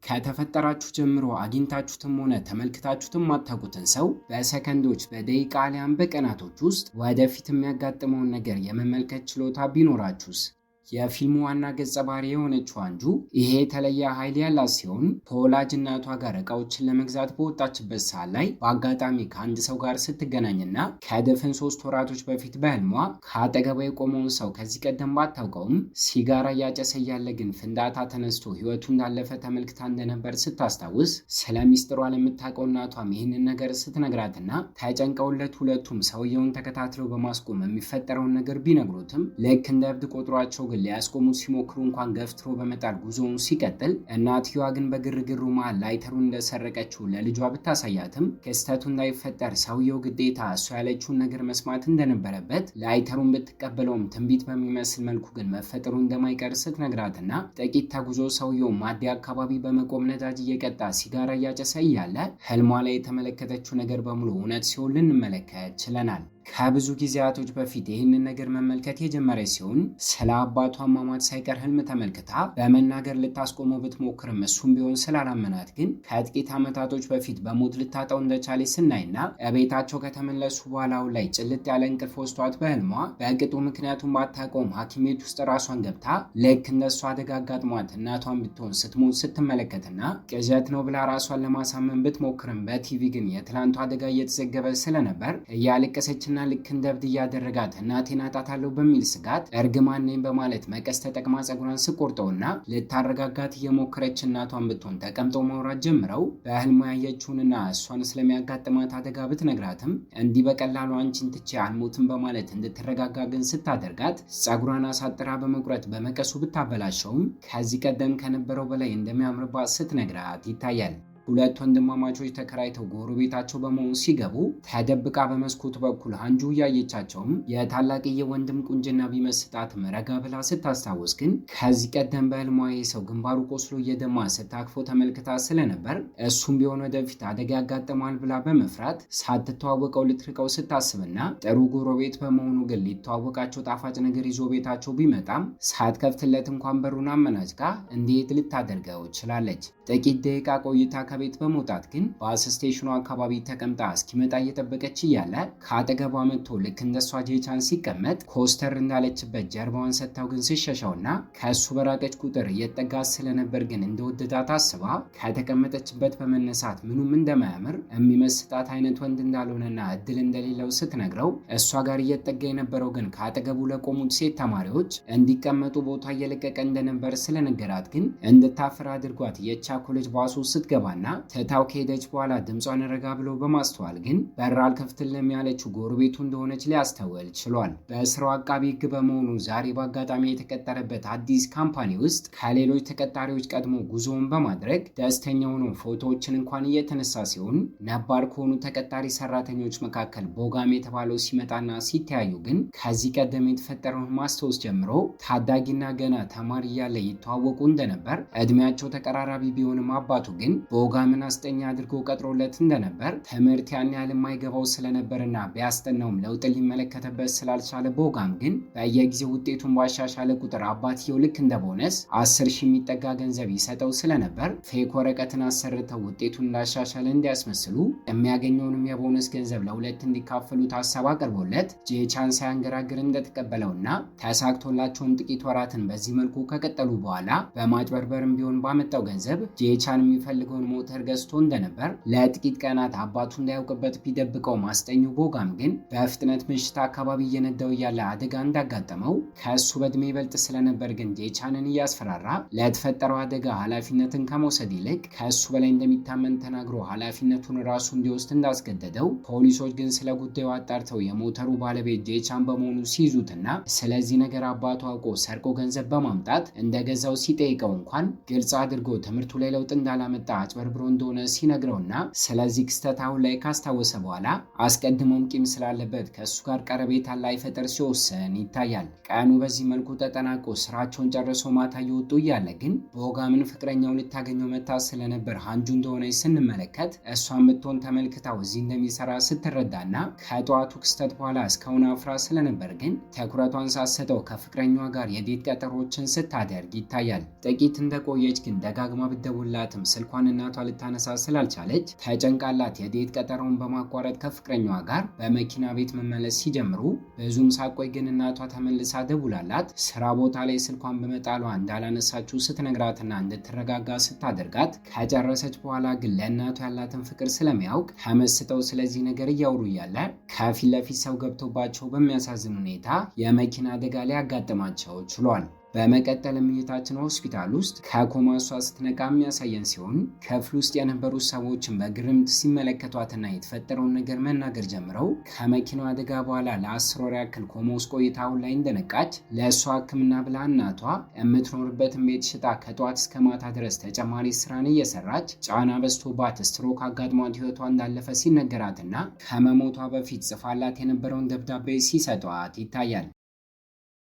ከተፈጠራችሁ ጀምሮ አግኝታችሁትም ሆነ ተመልክታችሁትም ማታውቁትን ሰው በሰከንዶች፣ በደቂቃ አሊያም በቀናቶች ውስጥ ወደፊት የሚያጋጥመውን ነገር የመመልከት ችሎታ ቢኖራችሁስ? የፊልሙ ዋና ገጸ ባህሪ የሆነችው አንጁ ይሄ የተለየ ኃይል ያላት ሲሆን ከወላጅ እናቷ ጋር እቃዎችን ለመግዛት በወጣችበት ሰዓት ላይ በአጋጣሚ ከአንድ ሰው ጋር ስትገናኝና ከድፍን 3 ወራቶች በፊት በህልሟ ከአጠገቧ የቆመውን ሰው ከዚህ ቀደም ባታውቀውም ሲጋራ እያጨሰ እያለ ግን ፍንዳታ ተነስቶ ህይወቱ እንዳለፈ ተመልክታ እንደነበር ስታስታውስ ስለ ሚስጥሯ ለምታውቀው እናቷም ይህንን ነገር ስትነግራትና ተጨንቀውለት ሁለቱም ሰውየውን ተከታትለው በማስቆም የሚፈጠረውን ነገር ቢነግሩትም ልክ እንደ እብድ ቆጥሯቸው ሊያስቆሙት ሲሞክሩ እንኳን ገፍትሮ በመጣል ጉዞውን ሲቀጥል እናትየዋ ግን በግርግሩ መሃል ላይተሩን እንደሰረቀችው ለልጇ ብታሳያትም ክስተቱ እንዳይፈጠር ሰውየው ግዴታ እሷ ያለችውን ነገር መስማት እንደነበረበት ላይተሩን ብትቀበለውም ትንቢት በሚመስል መልኩ ግን መፈጠሩ እንደማይቀር ስትነግራትና ጥቂት ተጉዞ ሰውየው ማዲያ አካባቢ በመቆም ነዳጅ እየቀጣ ሲጋራ እያጨሰ እያለ ህልሟ ላይ የተመለከተችው ነገር በሙሉ እውነት ሲሆን ልንመለከት ችለናል። ከብዙ ጊዜያቶች በፊት ይህንን ነገር መመልከት የጀመረች ሲሆን ስለ አባቷ አሟሟት ሳይቀር ህልም ተመልክታ በመናገር ልታስቆመው ብትሞክርም እሱም ቢሆን ስላላመናት ግን ከጥቂት ዓመታቶች በፊት በሞት ልታጣው እንደቻለች ስናይና ቤታቸው ከተመለሱ በኋላ ላይ ጭልጥ ያለ እንቅልፍ ወስዷት በህልሟ በቅጡ ምክንያቱም ባታውቀውም ሐኪም ቤት ውስጥ ራሷን ገብታ ልክ እንደሱ አደጋ አጋጥሟት እናቷን ብትሆን ስትሞት ስትመለከትና ቅዠት ነው ብላ ራሷን ለማሳመን ብትሞክርም በቲቪ ግን የትላንቱ አደጋ እየተዘገበ ስለነበር እያለቀሰችና ልክ እንደ እብድ እያደረጋት እናቴን አጣታለሁ በሚል ስጋት እርግማን ነኝ በማለት መቀስ ተጠቅማ ጸጉሯን ስቆርጠውና ልታረጋጋት እየሞከረች እናቷን ብትሆን ተቀምጠው ማውራት ጀምረው በህልሟ ያየችውንና እሷን ስለሚያጋጥማት አደጋ ብትነግራትም እንዲህ በቀላሉ አንቺን ትቼ አልሞትም በማለት እንድትረጋጋ ግን ስታደርጋት ጸጉሯን አሳጥራ በመቁረጥ በመቀሱ ብታበላሸውም ከዚህ ቀደም ከነበረው በላይ እንደሚያምርባት ስትነግራት ይታያል። ሁለት ወንድማማቾች ተከራይተው ጎረቤታቸው በመሆን ሲገቡ ተደብቃ በመስኮት በኩል አንጁ እያየቻቸውም የታላቅዬ ወንድም ቁንጅና ቢመስጣትም ረጋ ብላ ስታስታውስ ግን ከዚህ ቀደም በህልሟ ሰው ግንባሩ ቆስሎ እየደማ ስታክፎ ተመልክታ ስለነበር እሱም ቢሆን ወደፊት አደጋ ያጋጥማል ብላ በመፍራት ሳትተዋወቀው ልትርቀው ስታስብና ጥሩ ጎረቤት በመሆኑ ግን ሊተዋወቃቸው ጣፋጭ ነገር ይዞ ቤታቸው ቢመጣም ሳትከፍትለት እንኳን በሩን አመናጭቃ እንዴት ልታደርገው ችላለች። ጥቂት ደቂቃ ቆይታ ቤት በመውጣት ግን ባስ ስቴሽኑ አካባቢ ተቀምጣ እስኪመጣ እየጠበቀች እያለ ከአጠገቧ መጥቶ ልክ እንደሷ ጄቻን ሲቀመጥ ኮስተር እንዳለችበት ጀርባዋን ሰጥታው ግን ስሸሻውና ከእሱ በራቀች ቁጥር እየጠጋት ስለነበር ግን እንደወደዳት አስባ ከተቀመጠችበት በመነሳት ምኑም እንደማያምር የሚመስጣት አይነት ወንድ እንዳልሆነና እድል እንደሌለው ስትነግረው እሷ ጋር እየጠጋ የነበረው ግን ከአጠገቡ ለቆሙት ሴት ተማሪዎች እንዲቀመጡ ቦታ እየለቀቀ እንደነበር ስለነገራት ግን እንድታፍር አድርጓት የቻኮሌጅ ባሱ ስትገባና ትታው ከሄደች በኋላ ድምጿን ረጋ ብሎ በማስተዋል ግን በር አልከፍትልም ያለችው ጎረቤቱ እንደሆነች ሊያስተውል ችሏል። በስራው አቃቢ ሕግ በመሆኑ ዛሬ በአጋጣሚ የተቀጠረበት አዲስ ካምፓኒ ውስጥ ከሌሎች ተቀጣሪዎች ቀድሞ ጉዞውን በማድረግ ደስተኛ ሆኖ ፎቶዎችን እንኳን እየተነሳ ሲሆን ነባር ከሆኑ ተቀጣሪ ሰራተኞች መካከል ቦጋም የተባለው ሲመጣና ሲተያዩ ግን ከዚህ ቀደም የተፈጠረውን ማስታወስ ጀምሮ ታዳጊና ገና ተማሪ እያለ ይተዋወቁ እንደነበር እድሜያቸው ተቀራራቢ ቢሆንም አባቱ ግን ቦጋምን አስጠኛ አድርጎ ቀጥሮለት እንደነበር ትምህርት ያን ያህል የማይገባው ስለነበርና ቢያስጠናውም ለውጥ ሊመለከተበት ስላልቻለ ቦጋም ግን በየጊዜው ውጤቱን ባሻሻለ ቁጥር አባትየው ልክ እንደ ቦነስ 10,000 የሚጠጋ ገንዘብ ይሰጠው ስለነበር ፌክ ወረቀትን አሰርተው ውጤቱን እንዳሻሻለ እንዲያስመስሉ የሚያገኘውንም የቦነስ ገንዘብ ለሁለት እንዲካፈሉት ሀሳብ አቅርቦለት ጄቻን ሳያንገራግር እንደተቀበለውና ተሳክቶላቸውም ጥቂት ወራትን በዚህ መልኩ ከቀጠሉ በኋላ በማጭበርበርም ቢሆን ባመጣው ገንዘብ ጄቻን የሚፈልገውን ሞተር ገዝቶ እንደነበር ለጥቂት ቀናት አባቱ እንዳያውቅበት ቢደብቀው ማስጠኙ ቦጋም ግን በፍጥነት ምሽት አካባቢ እየነዳው እያለ አደጋ እንዳጋጠመው ከእሱ በእድሜ ይበልጥ ስለነበር ግን ጄቻንን እያስፈራራ ለተፈጠረው አደጋ ኃላፊነትን ከመውሰድ ይልቅ ከእሱ በላይ እንደሚታመን ተናግሮ ኃላፊነቱን ራሱ እንዲወስድ እንዳስገደደው ፖሊሶች ግን ስለ ጉዳዩ አጣርተው የሞተሩ ባለቤት ጄቻን በመሆኑ ሲይዙትና ስለዚህ ነገር አባቱ አውቆ ሰርቆ ገንዘብ በማምጣት እንደገዛው ሲጠይቀው እንኳን ግልጽ አድርጎ ትምህርቱ ላይ ለውጥ እንዳላመጣ አጭበርብሮ እንደሆነ ሲነግረውና ስለዚህ ክስተት አሁን ላይ ካስታወሰ በኋላ አስቀድሞም ቂም ስላለበት ከእሱ ጋር ቀረቤታ ላይፈጠር ሲወስን ይታያል። ቀኑ በዚህ መልኩ ተጠናቆ ስራቸውን ጨርሰው ማታ እየወጡ እያለ ግን ቦጋምን ፍቅረኛው ልታገኘው መታ ስለነበር ሃንጁ እንደሆነች ስንመለከት እሷን ብትሆን ተመልክታው እዚህ እንደሚሰራ ስትረዳና ከጠዋቱ ክስተት በኋላ እስካሁን አፍራ ስለነበር ግን ትኩረቷን ሳትሰጠው ከፍቅረኛዋ ጋር የዴት ቀጠሮችን ስታደርግ ይታያል። ጥቂት እንደቆየች ግን ደጋግማ ብትደውልላትም ስልኳን እናቷ ልታነሳ ስላልቻለች ተጨንቃላት የዴት ቀጠሮውን በማቋረጥ ከፍቅረኛዋ ጋር በመኪና ቤት መመለስ ሲጀምሩ ብዙም ሳቆይ ግን እናቷ ተመልሳ ደውላላት ስራ ቦታ ላይ ስልኳን በመጣሏ እንዳላነሳችው ስትነግራትና እንድትረጋጋ ስታደርጋት ከጨረሰች በኋላ ግን ለእናቷ ያላትን ፍቅር ስለሚያውቅ ተመስጠው ስለዚህ ነገር እያወሩ እያለ ከፊት ለፊት ሰው ገብቶባቸው በሚያሳዝን ሁኔታ የመኪና አደጋ ሊያጋጥማቸው ችሏል። በመቀጠልም እይታችን ሆስፒታል ውስጥ ከኮማ እሷ ስትነቃ የሚያሳየን ሲሆን ክፍል ውስጥ የነበሩት ሰዎችን በግርምት ሲመለከቷትና የተፈጠረውን ነገር መናገር ጀምረው ከመኪናው አደጋ በኋላ ለ10 ወር ያክል ኮማ ውስጥ ቆይታ አሁን ላይ እንደነቃች ለእሷ ሕክምና ብላ እናቷ የምትኖርበትን ቤት ሽጣ ከጠዋት እስከ ማታ ድረስ ተጨማሪ ስራን እየሰራች ጫና በዝቶባት ስትሮክ አጋጥሟት ህይወቷ እንዳለፈ ሲነገራትና ከመሞቷ በፊት ጽፋላት የነበረውን ደብዳቤ ሲሰጧት ይታያል።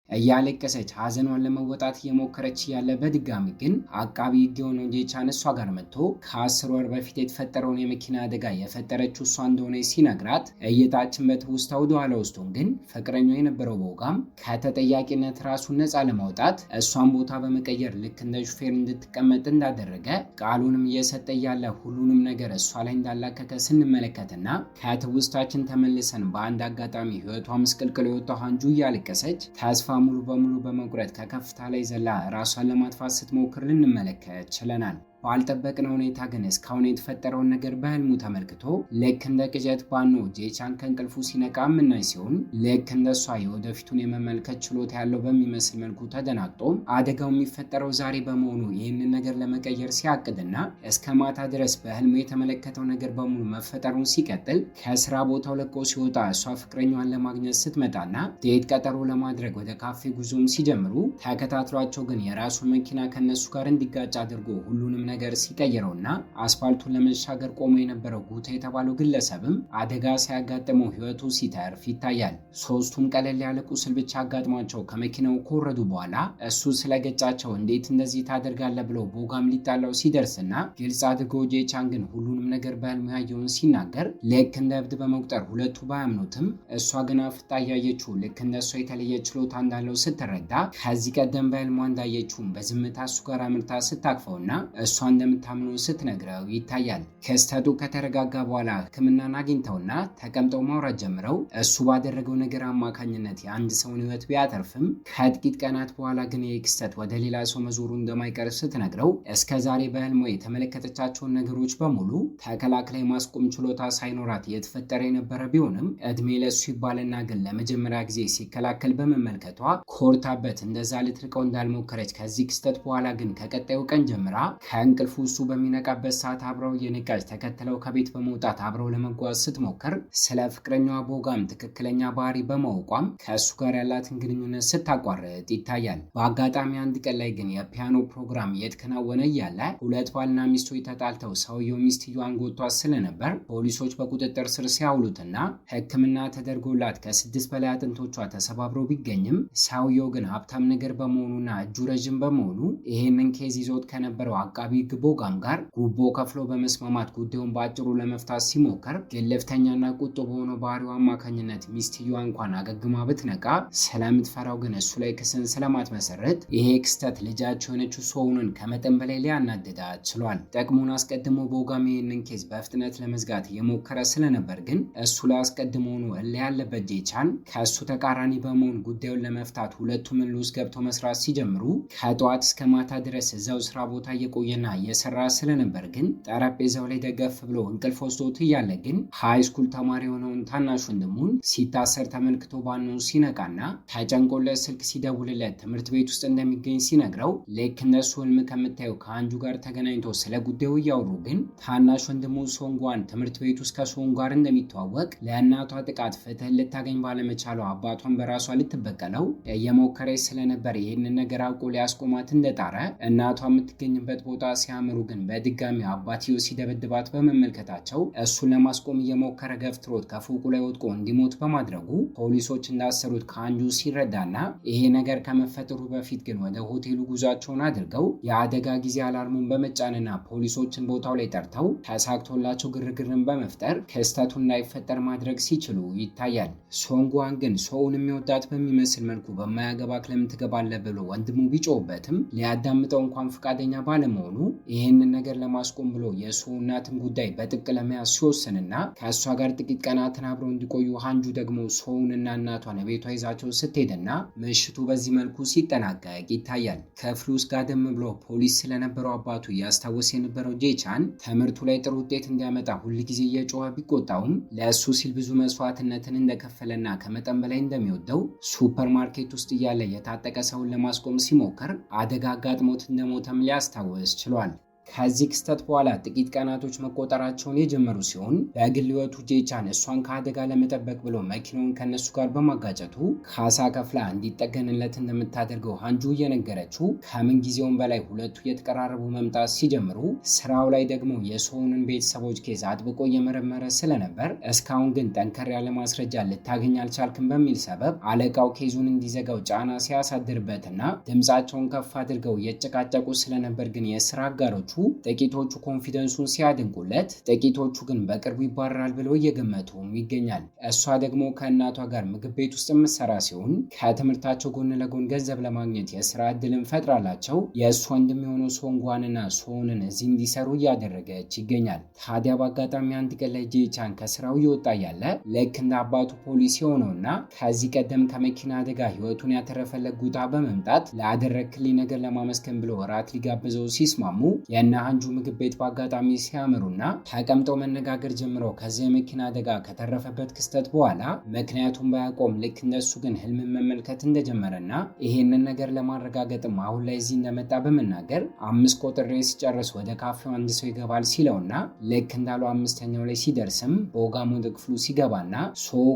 እያለቀሰች ሀዘኗን ለመወጣት እየሞከረች ያለ በድጋሚ ግን አቃቢ ሕግ የሆነው ጄቻን እሷ ጋር መጥቶ ከ10 ወር በፊት የተፈጠረውን የመኪና አደጋ የፈጠረችው እሷ እንደሆነ ሲነግራት እይታችን በትውስታ ወደኋላ ውስጡን ግን ፍቅረኛው የነበረው ቦጋም ከተጠያቂነት ራሱን ነፃ ለማውጣት እሷን ቦታ በመቀየር ልክ እንደ ሹፌር እንድትቀመጥ እንዳደረገ ቃሉንም እየሰጠ ያለ ሁሉንም ነገር እሷ ላይ እንዳላከከ ስንመለከትና ከትውስታችን ተመልሰን በአንድ አጋጣሚ ህይወቷ ምስቅልቅል የወጣው ሃንጁ እያለቀሰች ተስፋ ሙሉ በሙሉ በመቁረጥ ከከፍታ ላይ ዘላ ራሷን ለማጥፋት ስትሞክር ልንመለከት ችለናል። ባልጠበቅነው ሁኔታ ግን እስካሁን የተፈጠረውን ነገር በህልሙ ተመልክቶ ልክ እንደ ቅዠት ባኖ ጄቻን ከእንቅልፉ ሲነቃ የምናይ ሲሆን ልክ እንደሷ የወደፊቱን የመመልከት ችሎታ ያለው በሚመስል መልኩ ተደናግጦ አደጋው የሚፈጠረው ዛሬ በመሆኑ ይህንን ነገር ለመቀየር ሲያቅድና እስከ ማታ ድረስ በህልሙ የተመለከተው ነገር በሙሉ መፈጠሩን ሲቀጥል ከስራ ቦታው ለቆ ሲወጣ እሷ ፍቅረኛዋን ለማግኘት ስትመጣና ዴት ቀጠሮ ለማድረግ ወደ ካፌ ጉዞም ሲጀምሩ ተከታትሏቸው ግን የራሱን መኪና ከነሱ ጋር እንዲጋጭ አድርጎ ሁሉንም ነገር ሲቀይረውና አስፋልቱን ለመሻገር ቆሞ የነበረው ጉታ የተባለው ግለሰብም አደጋ ሲያጋጥመው ህይወቱ ሲተርፍ ይታያል። ሶስቱም ቀለል ያለ ቁስል ብቻ አጋጥሟቸው ከመኪናው ከወረዱ በኋላ እሱ ስለገጫቸው እንዴት እንደዚህ ታደርጋለህ ብሎ ቦጋም ሊጣላው ሲደርስና ግልጽ አድርጎ ጄቻን ግን ሁሉንም ነገር በህልሙ ያየውን ሲናገር ልክ እንደ እብድ በመቁጠር ሁለቱ ባያምኑትም እሷ ግን አፍጣ እያየችው ልክ እንደሷ የተለየ ችሎታ እንዳለው ስትረዳ ከዚህ ቀደም በህልሟ እንዳየችውም በዝምታ እሱ ጋር አምርታ ስታቅፈውና እሷ እንደምታምኑ ስትነግረው ይታያል። ክስተቱ ከተረጋጋ በኋላ ሕክምናን አግኝተውና ተቀምጠው ማውራት ጀምረው እሱ ባደረገው ነገር አማካኝነት የአንድ ሰውን ህይወት ቢያተርፍም ከጥቂት ቀናት በኋላ ግን ይህ ክስተት ወደ ሌላ ሰው መዞሩ እንደማይቀር ስትነግረው እስከዛሬ በህልሟ የተመለከተቻቸውን ነገሮች በሙሉ ተከላክላ ማስቆም ችሎታ ሳይኖራት የተፈጠረ የነበረ ቢሆንም እድሜ ለሱ ይባልና ግን ለመጀመሪያ ጊዜ ሲከላከል በመመልከቷ ኮርታበት እንደዛ ልትርቀው እንዳልሞከረች ከዚህ ክስተት በኋላ ግን ከቀጣዩ ቀን ጀምራ ከእንቅልፉ እሱ በሚነቃበት ሰዓት አብረው እየነቃች ተከትለው ከቤት በመውጣት አብረው ለመጓዝ ስትሞክር ስለ ፍቅረኛዋ ቦጋም ትክክለኛ ባህሪ በማወቋም ከእሱ ጋር ያላትን ግንኙነት ስታቋርጥ ይታያል። በአጋጣሚ አንድ ቀን ላይ ግን የፒያኖ ፕሮግራም እየተከናወነ እያለ ሁለት ባልና ሚስቶች ተጣልተው ሰውየው ሚስትየዋን ጎቷት ስለነበር ፖሊሶች በቁጥጥር ስር ሲያውሉትና ሕክምና ተደርጎላት ከ6 በላይ አጥንቶቿ ተሰባብረው ቢገኝም ሰውየው ግን ሀብታም ነገር በመሆኑና እጁ ረዥም በመሆኑ ይህንን ኬዝ ይዞት ከነበረው አቃቢ ሕግ ቦጋም ጋር ጉቦ ከፍሎ በመስማማት ጉዳዩን በአጭሩ ለመፍታት ሲሞከር ግልፍተኛና ቁጡ በሆነው ባህሪው አማካኝነት ሚስትየዋ እንኳን አገግማ ብትነቃ ስለምትፈራው ግን እሱ ላይ ክስን ስለማትመሰረት ይሄ ክስተት ልጃቸው የሆነችው ሶውንን ከመጠን በላይ ሊያናድዳት ችሏል። ጥቅሙን አስቀድሞ ቦጋም ይህንን ኬዝ በፍጥነት ለመዝጋት የሞከረ ስለነበር ግን እሱ ላይ አስቀድሞውኑ እልህ ያለበት ጄቻን ከእሱ ተቃራኒ በመሆን ጉዳዩን ለመፍታት ሁለቱም እልህ ውስጥ ገብተው መስራት ሲጀምሩ ከጠዋት እስከ ማታ ድረስ እዛው ስራ ቦታ እየቆየና እየሰራ ስለነበር ግን ጠረጴዛው ላይ ደገፍ ብሎ እንቅልፍ ወስዶት እያለ ግን ሃይስኩል ተማሪ የሆነውን ታናሽ ወንድሙን ሲታሰር ተመልክቶ ባኑ ሲነቃና ተጨንቆለት ስልክ ሲደውልለት ትምህርት ቤት ውስጥ እንደሚገኝ ሲነግረው ልክ እንደሱ ህልም ከምታየው ከአንጁ ጋር ተገናኝቶ ስለ ጉዳዩ እያወሩ ግን ታናሽ ወንድሙ ሶንጓን ትምህርት ቤት ውስጥ ከሶን ጋር እንደሚተዋወቅ ለእናቷ ጥቃት ፍትህ ልታገኝ ባለመቻለው አባቷን በራሷ ልትበቀለው እየሞከረች ስለነበር ይህንን ነገር አውቆ ሊያስቆማት እንደጣረ እናቷ የምትገኝበት ቦታ ሲያምሩ ግን በድጋሚ አባትየው ሲደበድባት በመመልከታቸው እሱን ለማስቆም እየሞከረ ገፍትሮት ከፎቁ ላይ ወድቆ እንዲሞት በማድረጉ ፖሊሶች እንዳሰሩት ካንጁ ሲረዳና ይሄ ነገር ከመፈጠሩ በፊት ግን ወደ ሆቴሉ ጉዟቸውን አድርገው የአደጋ ጊዜ አላርሙን በመጫንና ፖሊሶችን ቦታው ላይ ጠርተው ተሳክቶላቸው ግርግርን በመፍጠር ክስተቱ እንዳይፈጠር ማድረግ ሲችሉ ይታያል። ሶንጓን ግን ሰውን የሚወዳት በሚመስል መልኩ በማያገባክ ለምን ትገባለህ ብሎ ወንድሙ ቢጮህበትም ሊያዳምጠው እንኳን ፈቃደኛ ባለመሆኑ ይህንን ነገር ለማስቆም ብሎ የሰው እናትን ጉዳይ በጥብቅ ለመያዝ ሲወስንና ከእሷ ጋር ጥቂት ቀናትን አብረው እንዲቆዩ ሃንጁ ደግሞ ሰውንና እናቷን ቤቷ ይዛቸው ስትሄድና ምሽቱ በዚህ መልኩ ሲጠናቀቅ ይታያል። ክፍሉ ውስጥ ጋደም ብሎ ፖሊስ ስለነበረው አባቱ እያስታወሰ የነበረው ጄቻን ትምህርቱ ላይ ጥሩ ውጤት እንዲያመጣ ሁልጊዜ እየጮኸ ቢቆጣውም ለእሱ ሲል ብዙ መስዋዕትነትን እንደከፈለና ከመጠን በላይ እንደሚወደው ሱፐርማርኬት ውስጥ እያለ የታጠቀ ሰውን ለማስቆም ሲሞክር አደጋ አጋጥሞት እንደሞተም ሊያስታውስ ችሏል። ከዚህ ክስተት በኋላ ጥቂት ቀናቶች መቆጠራቸውን የጀመሩ ሲሆን በግል ሕይወቱ ጄቻን እሷን ከአደጋ ለመጠበቅ ብሎ መኪናውን ከነሱ ጋር በማጋጨቱ ካሳ ከፍላ እንዲጠገንለት እንደምታደርገው ሃንጁ እየነገረችው ከምን ጊዜውም በላይ ሁለቱ እየተቀራረቡ መምጣት ሲጀምሩ ስራው ላይ ደግሞ የሰውንን ቤተሰቦች ኬዝ አጥብቆ እየመረመረ ስለነበር እስካሁን ግን ጠንከር ያለ ማስረጃ ልታገኝ አልቻልክም በሚል ሰበብ አለቃው ኬዙን እንዲዘጋው ጫና ሲያሳድርበትና ድምፃቸውን ከፍ አድርገው እየጨቃጨቁ ስለነበር ግን የስራ አጋሮቹ ጥቂቶቹ ኮንፊደንሱን ሲያደንቁለት፣ ጥቂቶቹ ግን በቅርቡ ይባረራል ብለው እየገመቱም ይገኛል። እሷ ደግሞ ከእናቷ ጋር ምግብ ቤት ውስጥ የምትሰራ ሲሆን ከትምህርታቸው ጎን ለጎን ገንዘብ ለማግኘት የስራ እድልን ፈጥራላቸው የእሱ ወንድም የሆነው ሶንጓንና ሶንን እዚህ እንዲሰሩ እያደረገች ይገኛል። ታዲያ በአጋጣሚ አንድ ቀን ላይ ጄቻን ከስራው እየወጣ ያለ ልክ እንደ አባቱ ፖሊስ የሆነውና ከዚህ ቀደም ከመኪና አደጋ ህይወቱን ያተረፈለት ጉታ በመምጣት ላደረክልኝ ነገር ለማመስገን ብሎ እራት ሊጋብዘው ሲስማሙ እና ሃንጁ ምግብ ቤት በአጋጣሚ ሲያምሩና ተቀምጠው መነጋገር ጀምረው ከዚህ የመኪና አደጋ ከተረፈበት ክስተት በኋላ ምክንያቱም ባያቆም ልክ እንደሱ ግን ህልምን መመልከት እንደጀመረና ይሄንን ነገር ለማረጋገጥም አሁን ላይ እዚህ እንደመጣ በመናገር 5 ቆጥሬ ሲጨርስ ወደ ካፌው አንድ ሰው ይገባል ሲለውና ልክ እንዳለው 5ኛው ላይ ሲደርስም በኦጋሞ ወደ ክፍሉ ሲገባና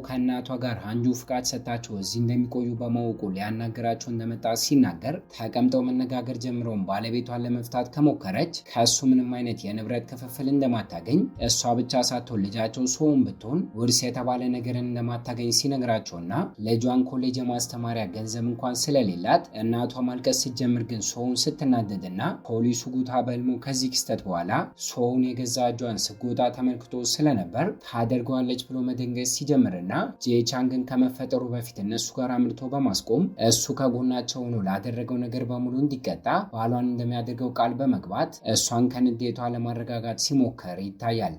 ከእናቷ ጋር ሃንጁ ፍቃድ ሰጣቸው እዚህ እንደሚቆዩ በማወቁ ሊያናገራቸው እንደመጣ ሲናገር ተቀምጠው መነጋገር ጀምረው ባለቤቷን ለመፍታት ከሞከረች ከሱ ምንም አይነት የንብረት ክፍፍል እንደማታገኝ እሷ ብቻ ሳትሆን ልጃቸው ሶውን ብትሆን ውርስ የተባለ ነገርን እንደማታገኝ ሲነግራቸውና ልጇን ኮሌጅ የማስተማሪያ ገንዘብ እንኳን ስለሌላት እናቷ ማልቀስ ስትጀምር ግን ሶውን ስትናደድና ፖሊሱ ጉታ በልሞ ከዚህ ክስተት በኋላ ሶውን የገዛ እጇን ስጎታ ተመልክቶ ስለነበር ታደርገዋለች ብሎ መደንገጥ ሲጀምርና ጄቻን ግን ከመፈጠሩ በፊት እነሱ ጋር አምልቶ በማስቆም እሱ ከጎናቸው ሆኖ ላደረገው ነገር በሙሉ እንዲቀጣ ባሏን እንደሚያደርገው ቃል በመግባት እሷን ከንዴቷ ለማረጋጋት ሲሞከር ይታያል።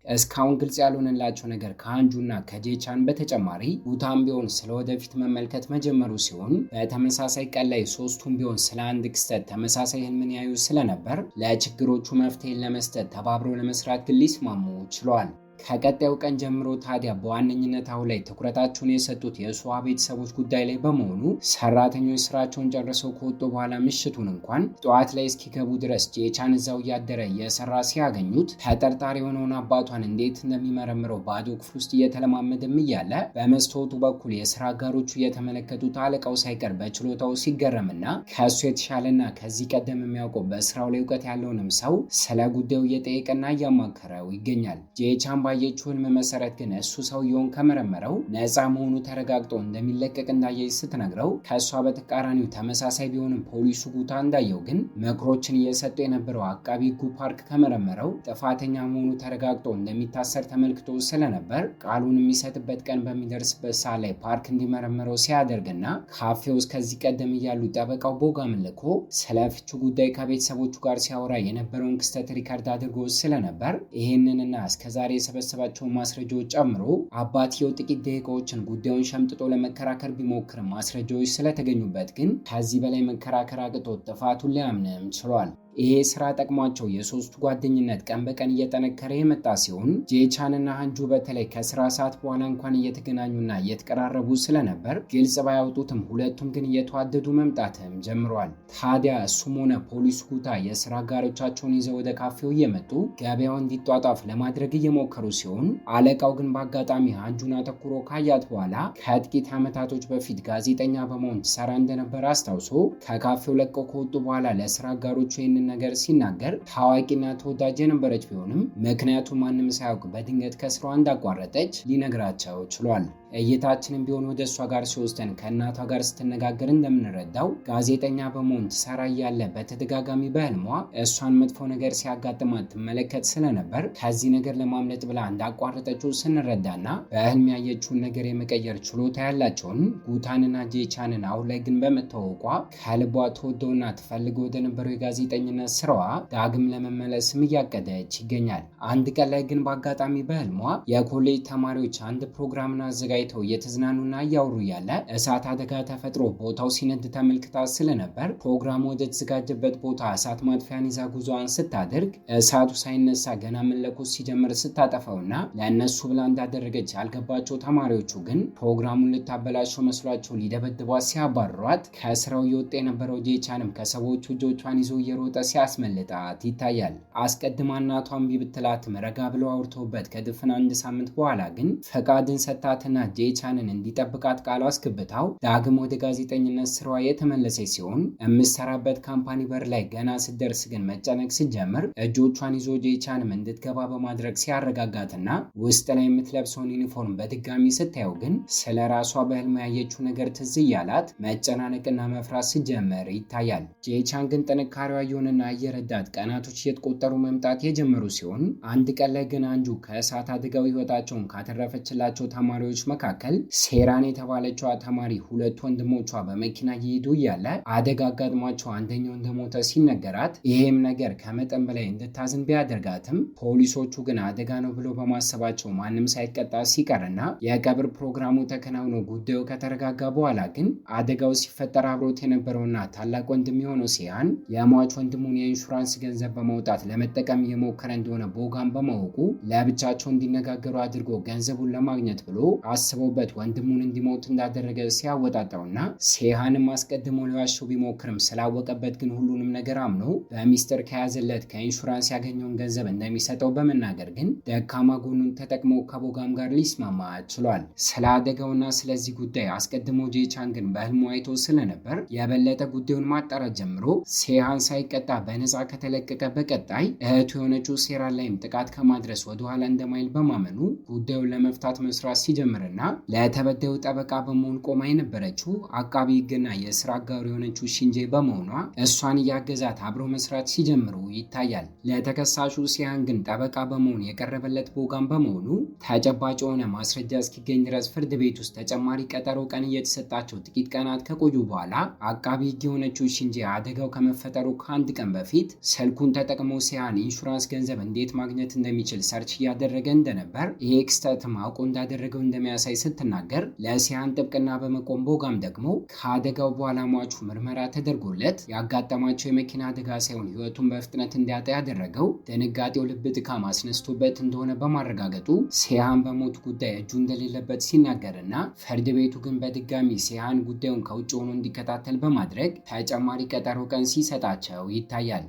እስካሁን ግልጽ ያልሆነላቸው ነገር ከሃንጁና ከጄቻን በተጨማሪ ጉታም ቢሆን ስለወደፊት መመልከት መጀመሩ ሲሆን በተመሳሳይ ቀን ላይ ሶስቱም ቢሆን ስለ አንድ ክስተት ተመሳሳይ ህልምን ያዩ ስለነበር ለችግሮቹ መፍትሄን ለመስጠት ተባብረው ለመስራት ግን ሊስማሙ ችለዋል። ከቀጣዩ ቀን ጀምሮ ታዲያ በዋነኝነት አሁን ላይ ትኩረታቸውን የሰጡት የሶዋ ቤተሰቦች ጉዳይ ላይ በመሆኑ ሰራተኞች ስራቸውን ጨርሰው ከወጡ በኋላ ምሽቱን እንኳን ጠዋት ላይ እስኪገቡ ድረስ ጄቻን እዛው እያደረ እየሰራ ሲያገኙት ተጠርጣሪ የሆነውን አባቷን እንዴት እንደሚመረምረው ባዶ ክፍል ውስጥ እየተለማመደም እያለ በመስታወቱ በኩል የስራ አጋሮቹ እየተመለከቱት አለቃው ሳይቀር በችሎታው ሲገረምና ከእሱ የተሻለና ከዚህ ቀደም የሚያውቀው በስራው ላይ እውቀት ያለውንም ሰው ስለ ጉዳዩ እየጠየቀና እያማከረው ይገኛል። ጄቻን ባየችው ህልም መሰረት ግን እሱ ሰውየውን ከመረመረው ነፃ መሆኑ ተረጋግጦ እንደሚለቀቅ እንዳየች ስትነግረው ከእሷ በተቃራኒው ተመሳሳይ ቢሆንም ፖሊሱ ጉታ እንዳየው ግን ምክሮችን እየሰጡ የነበረው አቃቢ ህጉ ፓርክ ከመረመረው ጥፋተኛ መሆኑ ተረጋግጦ እንደሚታሰር ተመልክቶ ስለነበር ቃሉን የሚሰጥበት ቀን በሚደርስበት ሰዓት ላይ ፓርክ እንዲመረምረው ሲያደርግና ካፌ ውስጥ ከዚህ ቀደም እያሉ ጠበቃው ቦጋምን ልኮ ስለ ፍቹ ጉዳይ ከቤተሰቦቹ ጋር ሲያወራ የነበረውን ክስተት ሪከርድ አድርጎ ስለነበር ይህንንና እስከዛሬ የሰበሰባቸውን ማስረጃዎች ጨምሮ አባትየው ጥቂት ደቂቃዎችን ጉዳዩን ሸምጥጦ ለመከራከር ቢሞክርም ማስረጃዎች ስለተገኙበት ግን ከዚህ በላይ መከራከር አቅቶት ጥፋቱን ሊያምንም ችሏል። ይሄ ስራ ጠቅሟቸው የሶስቱ ጓደኝነት ቀን በቀን እየጠነከረ የመጣ ሲሆን ጄቻንና ሃንጁ በተለይ ከስራ ሰዓት በኋላ እንኳን እየተገናኙና እየተቀራረቡ ስለነበር ግልጽ ባያወጡትም ሁለቱም ግን እየተዋደዱ መምጣትም ጀምረዋል። ታዲያ እሱም ሆነ ፖሊስ ጉታ የስራ አጋሮቻቸውን ይዘው ወደ ካፌው እየመጡ ገበያው እንዲጧጧፍ ለማድረግ እየሞከሩ ሲሆን አለቃው ግን በአጋጣሚ ሃንጁን አተኩሮ ካያት በኋላ ከጥቂት ዓመታቶች በፊት ጋዜጠኛ በመሆን ትሰራ እንደነበር አስታውሶ ከካፌው ለቀው ከወጡ በኋላ ለስራ አጋሮቹ ይህንን ነገር ሲናገር ታዋቂና ተወዳጅ የነበረች ቢሆንም ምክንያቱ ማንም ሳያውቅ በድንገት ከስራዋ እንዳቋረጠች ሊነግራቸው ችሏል። እይታችንም ቢሆን ወደ እሷ ጋር ሲወስደን ከእናቷ ጋር ስትነጋገር እንደምንረዳው ጋዜጠኛ በመሆን ትሰራ እያለ በተደጋጋሚ በህልሟ እሷን መጥፎ ነገር ሲያጋጥማት ትመለከት ስለነበር ከዚህ ነገር ለማምለጥ ብላ እንዳቋረጠችው ስንረዳና በህልም ያየችውን ነገር የመቀየር ችሎታ ያላቸውን ጉታንና ጄቻንን አሁን ላይ ግን በመታወቋ ከልቧ ተወደውና ትፈልገው ወደነበረው የጋዜጠኝነት ስራዋ ዳግም ለመመለስም እያቀደች ይገኛል። አንድ ቀን ላይ ግን በአጋጣሚ በህልሟ የኮሌጅ ተማሪዎች አንድ ፕሮግራምን አዘጋጅተው እየተዝናኑና እያወሩ ያለ እሳት አደጋ ተፈጥሮ ቦታው ሲነድ ተመልክታ ስለነበር ፕሮግራሙ ወደ ተዘጋጀበት ቦታ እሳት ማጥፊያን ይዛ ጉዞዋን ስታደርግ እሳቱ ሳይነሳ ገና መለኮስ ሲጀምር ስታጠፋውና ለእነሱ ብላ እንዳደረገች ያልገባቸው ተማሪዎቹ ግን ፕሮግራሙን ልታበላሸው መስሏቸው ሊደበድቧት ሲያባርሯት ከስራው እየወጣ የነበረው ጄቻንም ከሰዎቹ እጆቿን ይዞ እየሮጠ ሲያስመልጣት ይታያል። አስቀድማ እናቷን ቢብትላትም ረጋ ብለው አውርተውበት ከድፍን አንድ ሳምንት በኋላ ግን ፈቃድን ሰጣትና ጄቻንን እንዲጠብቃት ቃል አስገብታው ዳግም ወደ ጋዜጠኝነት ስራዋ የተመለሰች ሲሆን የምትሰራበት ካምፓኒ በር ላይ ገና ስትደርስ ግን መጨነቅ ስትጀምር እጆቿን ይዞ ጄቻንም እንድትገባ በማድረግ ሲያረጋጋትና ውስጥ ላይ የምትለብሰውን ዩኒፎርም በድጋሚ ስታየው ግን ስለ ራሷ በህልም ያየችው ነገር ትዝ እያላት መጨናነቅና መፍራት ስትጀምር ይታያል። ጄቻን ግን ጥንካሬዋ እየሆነና እየረዳት ቀናቶች እየተቆጠሩ መምጣት የጀመሩ ሲሆን አንድ ቀን ላይ ግን አንጁ ከእሳት አደጋው ህይወታቸውን ካተረፈችላቸው ተማሪዎች መካከል ሴራን የተባለችዋ ተማሪ ሁለት ወንድሞቿ በመኪና እየሄዱ እያለ አደጋ አጋጥሟቸው አንደኛው እንደሞተ ሲነገራት ይሄም ነገር ከመጠን በላይ እንድታዝን ቢያደርጋትም ፖሊሶቹ ግን አደጋ ነው ብሎ በማሰባቸው ማንም ሳይቀጣ ሲቀርና የቀብር ፕሮግራሙ ተከናውኖ ጉዳዩ ከተረጋጋ በኋላ ግን አደጋው ሲፈጠር አብሮት የነበረውና ታላቅ ወንድም የሆነው ሲያን የሟች ወንድሙን የኢንሹራንስ ገንዘብ በማውጣት ለመጠቀም እየሞከረ እንደሆነ ቦጋን በማወቁ ለብቻቸው እንዲነጋገሩ አድርጎ ገንዘቡን ለማግኘት ብሎ አስበውበት ወንድሙን እንዲሞት እንዳደረገ ሲያወጣጣውና ሲያንም አስቀድሞ ሊዋሸው ቢሞክርም ስላወቀበት ግን ሁሉንም ነገር አምኖ በሚስጥር ከያዘለት ከኢንሹራንስ ያገኘውን ገንዘብ እንደሚሰጠው በመናገር ግን ደካማ ጎኑን ተጠቅሞ ከቦጋም ጋር ሊስማማ ችሏል። ስለ አደጋውና ስለዚህ ጉዳይ አስቀድሞ ጄቻን ግን በህልሙ አይቶ ስለነበር የበለጠ ጉዳዩን ማጣራት ጀምሮ ሲያን ሳይቀጣ በነፃ ከተለቀቀ በቀጣይ እህቱ የሆነችው ሴራን ላይም ጥቃት ከማድረስ ወደኋላ እንደማይል በማመኑ ጉዳዩን ለመፍታት መስራት ሲጀምርና ለተበዳዩ ጠበቃ በመሆን ቆማ የነበረችው አቃቢ ህግና የስራ አጋሩ የሆነችው ሽንጄ በመሆኗ እሷን እያገዛት አብሮ መስራት ሲጀምሩ ይታያል። ለተከሳሹ ሲያን ግን ጠበቃ በመሆን የቀረበለት ቦጋን በመሆኑ ተጨባጭ የሆነ ማስረጃ እስኪገኝ ድረስ ፍርድ ቤት ውስጥ ተጨማሪ ቀጠሮ ቀን እየተሰጣቸው ጥቂት ቀናት ከቆዩ በኋላ አቃቢ ህግ የሆነችው ሽንጄ አደጋው ከመፈጠሩ ከአንድ ቀን በፊት ስልኩን ተጠቅሞ ሲያን ኢንሹራንስ ገንዘብ እንዴት ማግኘት እንደሚችል ሰርች እያደረገ እንደነበር ይሄ ክስተትም አውቆ እንዳደረገው እንደሚያሳይ ስትናገር ለሲያን ጥብቅና በመቆም ቦጋም ደግሞ ከአደጋው በኋላ ሟቹ ምርመራ ተደርጎለት ያጋጠማቸው የመኪና አደጋ ሳይሆን ህይወቱን በፍጥነት እንዲያጣ ያደረገው ድንጋጤው ልብ ድካም አስነስቶበት እንደሆነ በማረጋገጡ ሲያን በሞት ጉዳይ እጁ እንደሌለበት ሲናገርና ፍርድ ቤቱ ግን በድጋሚ ሲያን ጉዳዩን ከውጭ ሆኖ እንዲከታተል በማድረግ ተጨማሪ ቀጠሮ ቀን ሲሰጣቸው ይታያል።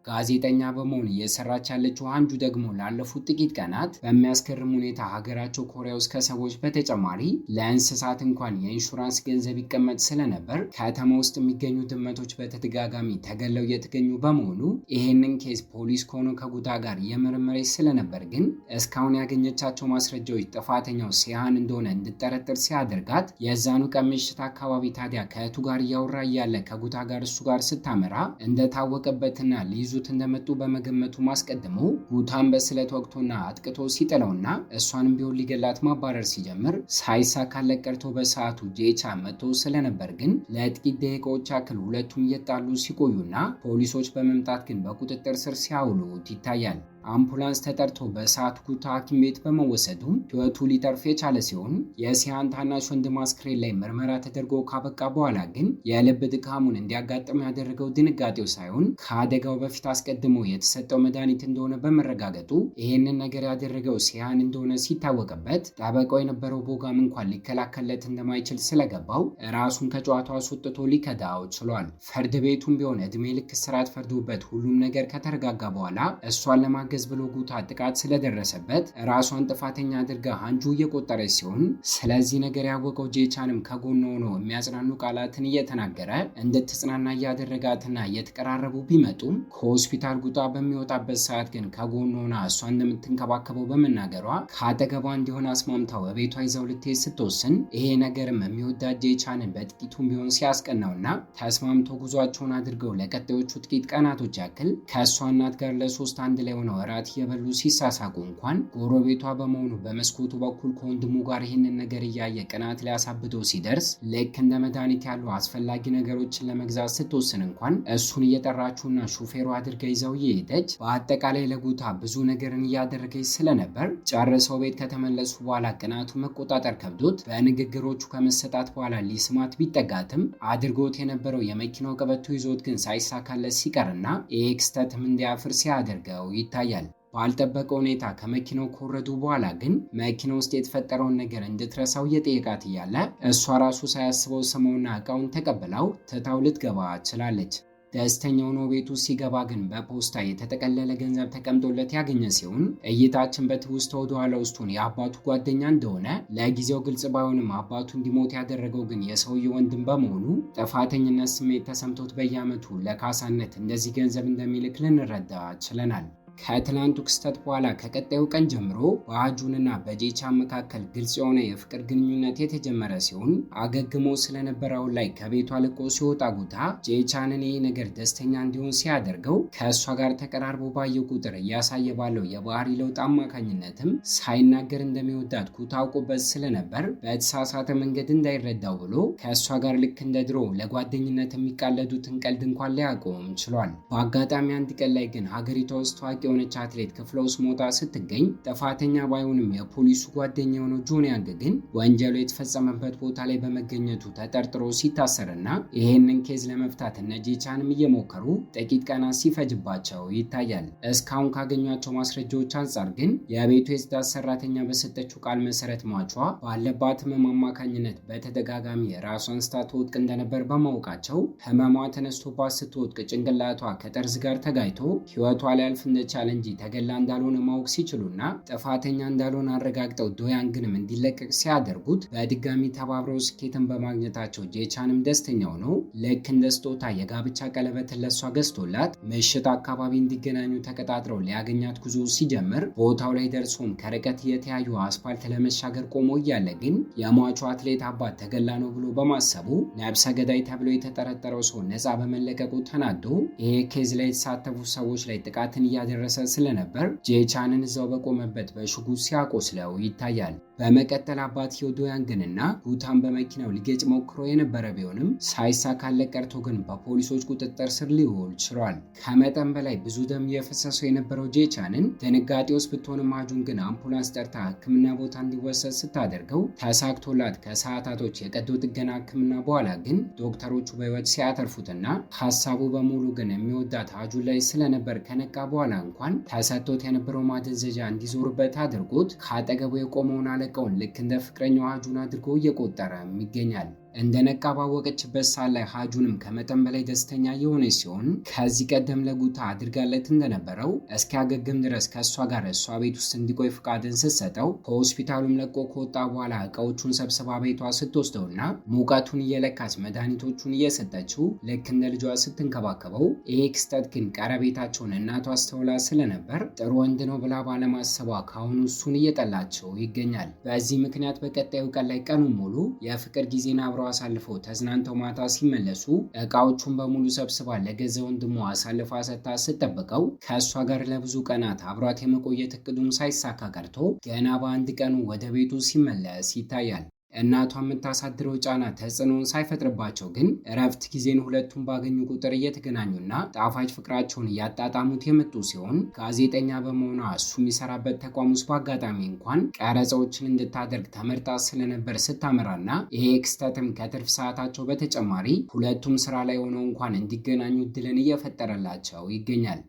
ጋዜጠኛ በመሆን እየሰራች ያለችው አንጁ ደግሞ ላለፉት ጥቂት ቀናት በሚያስገርም ሁኔታ ሀገራቸው ኮሪያ ውስጥ ከሰዎች በተጨማሪ ለእንስሳት እንኳን የኢንሹራንስ ገንዘብ ይቀመጥ ስለነበር ከተማ ውስጥ የሚገኙ ድመቶች በተደጋጋሚ ተገለው የተገኙ በመሆኑ ይሄንን ኬስ ፖሊስ ከሆነ ከጉታ ጋር እየመረመረች ስለነበር ግን እስካሁን ያገኘቻቸው ማስረጃዎች ጥፋተኛው ሲያን እንደሆነ እንድጠረጥር ሲያደርጋት የዛኑ ቀን ምሽት አካባቢ ታዲያ ከእህቱ ጋር እያወራ እያለ ከጉታ ጋር እሱ ጋር ስታመራ እንደታወቀበትና ሊይዙት እንደመጡ በመገመቱ ማስቀድሞ ጉታን በስለት ወቅቶና አጥቅቶ ሲጥለውና እሷንም ቢሆን ሊገላት ማባረር ሲጀምር ሳይሳካለት ቀርቶ በሰዓቱ ጄቻ መጥቶ ስለነበር ግን ለጥቂት ደቂቃዎች ያክል ሁለቱም እየጣሉ ሲቆዩና ፖሊሶች በመምጣት ግን በቁጥጥር ስር ሲያውሉት ይታያል። አምቡላንስ ተጠርቶ በሰዓቱ ጉታ ሐኪም ቤት በመወሰዱም ህይወቱ ሊተርፍ የቻለ ሲሆን የሲያን ታናሽ ወንድም አስክሬን ላይ ምርመራ ተደርጎ ካበቃ በኋላ ግን የልብ ድካሙን እንዲያጋጥም ያደረገው ድንጋጤው ሳይሆን ከአደጋው በፊት በፊት አስቀድሞ የተሰጠው መድኃኒት እንደሆነ በመረጋገጡ ይህንን ነገር ያደረገው ሲያን እንደሆነ ሲታወቅበት ጠበቃው የነበረው ቦጋም እንኳን ሊከላከልለት እንደማይችል ስለገባው ራሱን ከጨዋታው አስወጥቶ ሊከዳው ችሏል። ፍርድ ቤቱም ቢሆን እድሜ ልክ እስራት ፈርዶበት ሁሉም ነገር ከተረጋጋ በኋላ እሷን ለማገዝ ብሎ ጉታ ጥቃት ስለደረሰበት ራሷን ጥፋተኛ አድርጋ አንጁ እየቆጠረች ሲሆን ስለዚህ ነገር ያወቀው ጄቻንም ከጎን ሆኖ የሚያጽናኑ ቃላትን እየተናገረ እንድትጽናና እያደረጋትና እየተቀራረቡ ቢመጡም ከሆስፒታል ጉጣ በሚወጣበት ሰዓት ግን ከጎን ሆና እሷ እንደምትንከባከበው በመናገሯ ከአጠገቧ እንዲሆን አስማምታው በቤቷ ይዘው ልትሄድ ስትወስን ይሄ ነገርም የሚወዳት ጄቻንን በጥቂቱም ቢሆን ሲያስቀናውና ተስማምቶ ጉዟቸውን አድርገው ለቀጣዮቹ ጥቂት ቀናቶች ያክል ከእሷ እናት ጋር ለሶስት አንድ ላይ ሆነው እራት እየበሉ ሲሳሳቁ እንኳን ጎረቤቷ በመሆኑ በመስኮቱ በኩል ከወንድሙ ጋር ይህንን ነገር እያየ ቅናት ሊያሳብደው ሲደርስ ልክ እንደ መድኃኒት ያሉ አስፈላጊ ነገሮችን ለመግዛት ስትወስን እንኳን እሱን እየጠራችውና ሹፌሩ አድርጋ ይዘው እየሄደች በአጠቃላይ ለጉታ ብዙ ነገርን እያደረገች ስለነበር ጨርሰው ቤት ከተመለሱ በኋላ ቅናቱ መቆጣጠር ከብዶት በንግግሮቹ ከመሰጣት በኋላ ሊስማት ቢጠጋትም አድርጎት የነበረው የመኪናው ቀበቶ ይዞት ግን ሳይሳካለት ሲቀርና ይሄ ክስተትም እንዲያፍር ሲያደርገው ይታያል። ባልጠበቀ ሁኔታ ከመኪናው ከወረዱ በኋላ ግን መኪና ውስጥ የተፈጠረውን ነገር እንድትረሳው እየጠየቃት እያለ እሷ ራሱ ሳያስበው ስመውና እቃውን ተቀብላው ትታው ልትገባ ችላለች። ደስተኛው ነው። ቤቱ ሲገባ ግን በፖስታ የተጠቀለለ ገንዘብ ተቀምጦለት ያገኘ ሲሆን እይታችን በትውስታ ወደ ኋላ ውስጡን የአባቱ ጓደኛ እንደሆነ ለጊዜው ግልጽ ባይሆንም አባቱ እንዲሞት ያደረገው ግን የሰውየው ወንድም በመሆኑ ጥፋተኝነት ስሜት ተሰምቶት በየዓመቱ ለካሳነት እንደዚህ ገንዘብ እንደሚልክ ልንረዳ ችለናል። ከትላንቱ ክስተት በኋላ ከቀጣዩ ቀን ጀምሮ በአጁንና በጄቻን መካከል ግልጽ የሆነ የፍቅር ግንኙነት የተጀመረ ሲሆን አገግሞ ስለነበረ አሁን ላይ ከቤቷ ልቆ ሲወጣ ጉታ ጄቻንን ይህ ነገር ደስተኛ እንዲሆን ሲያደርገው ከእሷ ጋር ተቀራርቦ ባየው ቁጥር እያሳየ ባለው የባህሪ ለውጥ አማካኝነትም ሳይናገር እንደሚወዳት ጉታ አውቆበት ስለነበር በተሳሳተ መንገድ እንዳይረዳው ብሎ ከእሷ ጋር ልክ እንደ ድሮ ለጓደኝነት የሚቃለዱትን ቀልድ እንኳን ሊያቆም ችሏል። በአጋጣሚ አንድ ቀን ላይ ግን ሀገሪቷ ውስጥ ታዋቂ የሆነች አትሌት ክፍለ ውስጥ ሞታ ስትገኝ ጥፋተኛ ባይሆንም የፖሊሱ ጓደኛ የሆነው ጆን ያንግ ግን ወንጀሉ የተፈጸመበት ቦታ ላይ በመገኘቱ ተጠርጥሮ ሲታሰርና ይሄንን ኬዝ ለመፍታት እነ ጄቻንም እየሞከሩ ጥቂት ቀናት ሲፈጅባቸው ይታያል። እስካሁን ካገኟቸው ማስረጃዎች አንጻር ግን የቤቱ የጽዳት ሰራተኛ በሰጠችው ቃል መሰረት ሟቿ ባለባት ህመም አማካኝነት በተደጋጋሚ ራሷን ስታ ትወድቅ እንደነበር በማወቃቸው ህመሟ ተነስቶባት ስትወድቅ ጭንቅላቷ ከጠርዝ ጋር ተጋይቶ ህይወቷ ሊያልፍ እንደቻለ እንጂ ተገላ እንዳልሆነ ማወቅ ሲችሉና ጥፋተኛ እንዳልሆነ አረጋግጠው ዶያንግንም እንዲለቀቅ ሲያደርጉት በድጋሚ ተባብረው ስኬትን በማግኘታቸው ጄቻንም ደስተኛው ነው። ልክ እንደ ስጦታ የጋብቻ ቀለበትን ለሷ ገዝቶላት ምሽት አካባቢ እንዲገናኙ ተቀጣጥረው ሊያገኛት ጉዞ ሲጀምር ቦታው ላይ ደርሶም ከርቀት የተያዩ አስፓልት ለመሻገር ቆሞ እያለ ግን የሟቹ አትሌት አባት ተገላ ነው ብሎ በማሰቡ ነብሰ ገዳይ ተብሎ የተጠረጠረው ሰው ነፃ በመለቀቁ ተናዶ ይሄ ኬዝ ላይ የተሳተፉ ሰዎች ላይ ጥቃትን እያደረሰ ስለነበር ጄቻንን እዛው በቆመበት በሽጉጥ ሲያቆስለው ይታያል። በመቀጠል አባትየው ዶያንግንና ጉታን በመኪናው ሊገጭ ሞክሮ የነበረ ቢሆንም ሳይሳካለት ቀርቶ ግን በፖሊሶች ቁጥጥር ስር ሊውል ችሏል። ከመጠን በላይ ብዙ ደም የፈሰሰው የነበረው ጄቻንን ድንጋጤ ውስጥ ብትሆንም አጁን ግን አምቡላንስ ጠርታ ሕክምና ቦታ እንዲወሰድ ስታደርገው ተሳክቶላት ከሰዓታቶች የቀዶ ጥገና ሕክምና በኋላ ግን ዶክተሮቹ በሕይወት ሲያተርፉትና ሀሳቡ በሙሉ ግን የሚወዳት አጁን ላይ ስለነበር ከነቃ በኋላ እንኳን ተሰጥቶት የነበረው ማደንዘዣ እንዲዞርበት አድርጎት ከአጠገቡ የቆመውን አለቃውን ልክ እንደ ፍቅረኛው አጁን አድርጎ እየቆጠረም ይገኛል። እንደነቃ ባወቀችበት ሰዓት ላይ ሀጁንም ከመጠን በላይ ደስተኛ የሆነች ሲሆን ከዚህ ቀደም ለጉታ አድርጋለት እንደነበረው እስኪያገግም ድረስ ከእሷ ጋር እሷ ቤት ውስጥ እንዲቆይ ፍቃድን ስትሰጠው ከሆስፒታሉም ለቆ ከወጣ በኋላ እቃዎቹን ሰብስባ ቤቷ ስትወስደውና ሙቀቱን እየለካች መድኃኒቶቹን እየሰጠችው ልክ እንደ ልጇ ስትንከባከበው ይሄ ክስተት ግን ቀረቤታቸውን እናቷ አስተውላ ስለነበር ጥሩ ወንድ ነው ብላ ባለማሰቧ ከአሁኑ እሱን እየጠላቸው ይገኛል። በዚህ ምክንያት በቀጣዩ ቀን ላይ ቀኑን ሙሉ የፍቅር ጊዜን አብረው አሳልፈው ተዝናንተው ማታ ሲመለሱ እቃዎቹን በሙሉ ሰብስባ ለገዛ ወንድሟ አሳልፋ ሰጥታ ስትጠብቀው ከእሷ ጋር ለብዙ ቀናት አብሯት የመቆየት እቅዱም ሳይሳካ ቀርቶ ገና በአንድ ቀኑ ወደ ቤቱ ሲመለስ ይታያል። እናቷ የምታሳድረው ጫና ተጽዕኖን ሳይፈጥርባቸው ግን እረፍት ጊዜን ሁለቱም ባገኙ ቁጥር እየተገናኙና ጣፋጭ ፍቅራቸውን እያጣጣሙት የመጡ ሲሆን ጋዜጠኛ በመሆኗ እሱ የሚሰራበት ተቋም ውስጥ በአጋጣሚ እንኳን ቀረጻዎችን እንድታደርግ ተመርጣ ስለነበር ስታመራና ይሄ ክስተትም ከትርፍ ሰዓታቸው በተጨማሪ ሁለቱም ስራ ላይ ሆነው እንኳን እንዲገናኙ እድልን እየፈጠረላቸው ይገኛል።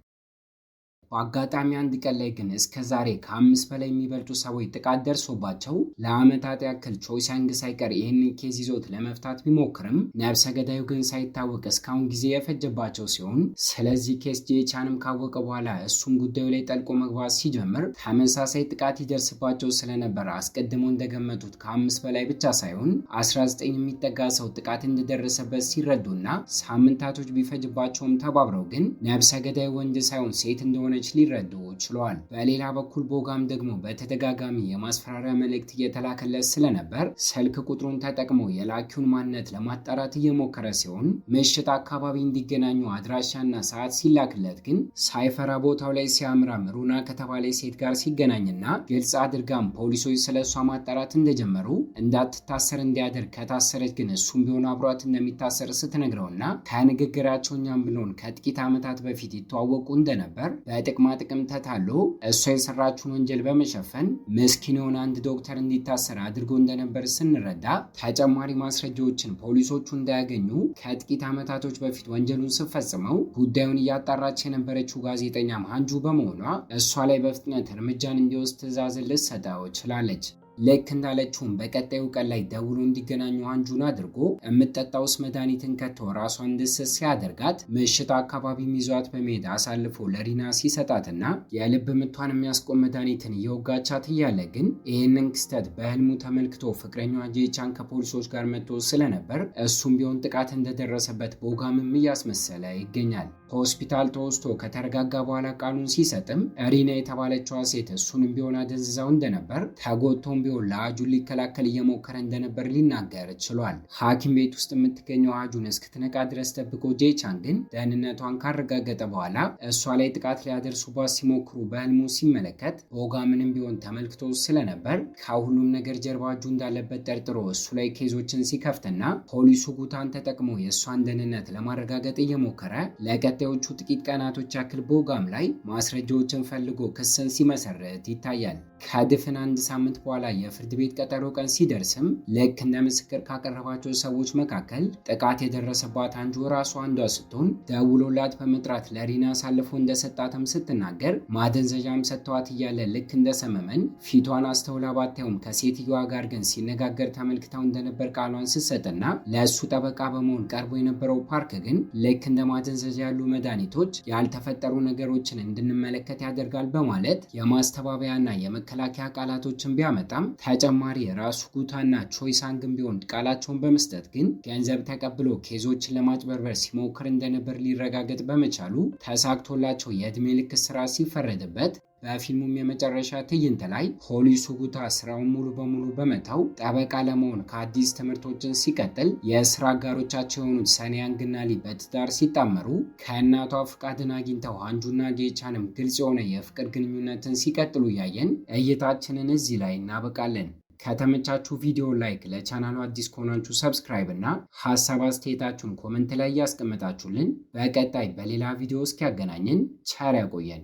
በአጋጣሚ አንድ ቀን ላይ ግን እስከዛሬ ከ5 በላይ የሚበልጡ ሰዎች ጥቃት ደርሶባቸው ለዓመታት ያክል ቾይ ሳንግ ሳይቀር ይህንን ኬዝ ይዞት ለመፍታት ቢሞክርም ነብሰ ገዳዩ ግን ሳይታወቅ እስካሁን ጊዜ የፈጀባቸው ሲሆን ስለዚህ ኬስ ጄቻንም ካወቀ በኋላ እሱም ጉዳዩ ላይ ጠልቆ መግባት ሲጀምር ተመሳሳይ ጥቃት ይደርስባቸው ስለነበር አስቀድሞ እንደገመቱት ከ5 በላይ ብቻ ሳይሆን 19 የሚጠጋ ሰው ጥቃት እንደደረሰበት ሲረዱና ሳምንታቶች ቢፈጅባቸውም ተባብረው ግን ነብሰ ገዳይ ወንድ ሳይሆን ሴት እንደሆነች ሊረዱ ችለዋል። በሌላ በኩል ቦጋም ደግሞ በተደጋጋሚ የማስፈራሪያ መልእክት እየተላከለት ስለነበር ስልክ ቁጥሩን ተጠቅሞ የላኪውን ማንነት ለማጣራት እየሞከረ ሲሆን ምሽት አካባቢ እንዲገናኙ አድራሻና ሰዓት ሲላክለት ግን ሳይፈራ ቦታው ላይ ሲያምራም ሩና ከተባለ ሴት ጋር ሲገናኝና ግልጽ አድርጋም ፖሊሶች ስለሷ ማጣራት እንደጀመሩ እንዳትታሰር እንዲያደርግ ከታሰረች ግን እሱም ቢሆን አብሯት እንደሚታሰር ስትነግረውና ከንግግራቸው እኛም ብሎን ከጥቂት ዓመታት በፊት ይተዋወቁ እንደነበር በጥቅማ ጥቅም ተታሎ እሷ የሰራችውን ወንጀል በመሸፈን ምስኪን የሆነ አንድ ዶክተር እንዲታሰር አድርጎ እንደነበር ስንረዳ ተጨማሪ ማስረጃዎችን ፖሊሶቹ እንዳያገኙ ከጥቂት ዓመታቶች በፊት ወንጀሉን ስትፈጽመው ጉዳዩን እያጣራች የነበረችው ጋዜጠኛ ማንጁ በመሆኗ እሷ ላይ በፍጥነት እርምጃን እንዲወስድ ትዕዛዝን ልትሰጠው ችላለች። ልክ እንዳለችውም በቀጣዩ ቀን ላይ ደውሎ እንዲገናኙ አንጁን አድርጎ የምትጠጣውስ መድኃኒትን ከቶ ራሷን እንድትስት ሲያደርጋት ምሽት አካባቢም ይዟት በመሄድ አሳልፎ ለሪና ሲሰጣትና የልብ ምቷን የሚያስቆም መድኃኒትን እየወጋቻት እያለ ግን ይህንን ክስተት በህልሙ ተመልክቶ ፍቅረኛዋ ጄቻን ከፖሊሶች ጋር መጥቶ ስለነበር እሱም ቢሆን ጥቃት እንደደረሰበት ቦጋምም እያስመሰለ ይገኛል። ሆስፒታል ተወስዶ ከተረጋጋ በኋላ ቃሉን ሲሰጥም ሪና የተባለችዋ ሴት እሱንም ቢሆን አደንዝዛው እንደነበር ተጎድቶም ቢሆን ለአጁን ሊከላከል እየሞከረ እንደነበር ሊናገር ችሏል። ሐኪም ቤት ውስጥ የምትገኘው አጁን እስክትነቃ ድረስ ጠብቆ ጄቻን ግን ደህንነቷን ካረጋገጠ በኋላ እሷ ላይ ጥቃት ሊያደርሱባት ሲሞክሩ በህልሙ ሲመለከት ቦጋምንም ቢሆን ተመልክቶ ስለነበር ከሁሉም ነገር ጀርባ እጁ እንዳለበት ጠርጥሮ እሱ ላይ ኬዞችን ሲከፍትና ፖሊሱ ጉታን ተጠቅሞ የእሷን ደህንነት ለማረጋገጥ እየሞከረ ለቀጣዮቹ ጥቂት ቀናቶች ያክል ቦጋም ላይ ማስረጃዎችን ፈልጎ ክስን ሲመሰርት ይታያል። ከድፍን አንድ ሳምንት በኋላ የፍርድ ቤት ቀጠሮ ቀን ሲደርስም ልክ እንደ ምስክር ካቀረባቸው ሰዎች መካከል ጥቃት የደረሰባት አንጁ ራሷ አንዷ ስትሆን ደውሎላት በመጥራት ለሪና አሳልፎ እንደሰጣትም ስትናገር ማደንዘዣም ሰጥተዋት እያለ ልክ እንደሰመመን ፊቷን አስተውላ ባታዩም ከሴትዮዋ ጋር ግን ሲነጋገር ተመልክታው እንደነበር ቃሏን ስትሰጥና ለእሱ ጠበቃ በመሆን ቀርቦ የነበረው ፓርክ ግን ልክ እንደ ማደንዘዣ ያሉ መድኃኒቶች ያልተፈጠሩ ነገሮችን እንድንመለከት ያደርጋል በማለት የማስተባበያና የመከላከያ ቃላቶችን ቢያመጣም ተጨማሪ የራሱ ጉታና ቾይ ሳንግም ቢሆን ቃላቸውን በመስጠት ግን ገንዘብ ተቀብሎ ኬዞችን ለማጭበርበር ሲሞክር እንደነበር ሊረጋገጥ በመቻሉ ተሳክቶላቸው የዕድሜ ልክ እስራት ሲፈረድበት በፊልሙም የመጨረሻ ትዕይንት ላይ ፖሊሱ ጉታ ስራውን ሙሉ በሙሉ በመተው ጠበቃ ለመሆን ከአዲስ ትምህርቶችን ሲቀጥል የስራ አጋሮቻቸው የሆኑት ሰኒያንግና ሊ በትዳር ሲጣመሩ ከእናቷ ፍቃድን አግኝተው አንጁና ጄቻንም ግልጽ የሆነ የፍቅር ግንኙነትን ሲቀጥሉ እያየን እይታችንን እዚህ ላይ እናበቃለን። ከተመቻችሁ ቪዲዮ ላይክ፣ ለቻናሉ አዲስ ከሆናችሁ ሰብስክራይብ እና ሀሳብ አስተያየታችሁን ኮመንት ላይ ያስቀምጣችሁልን። በቀጣይ በሌላ ቪዲዮ እስኪያገናኘን ቸር ያቆየን።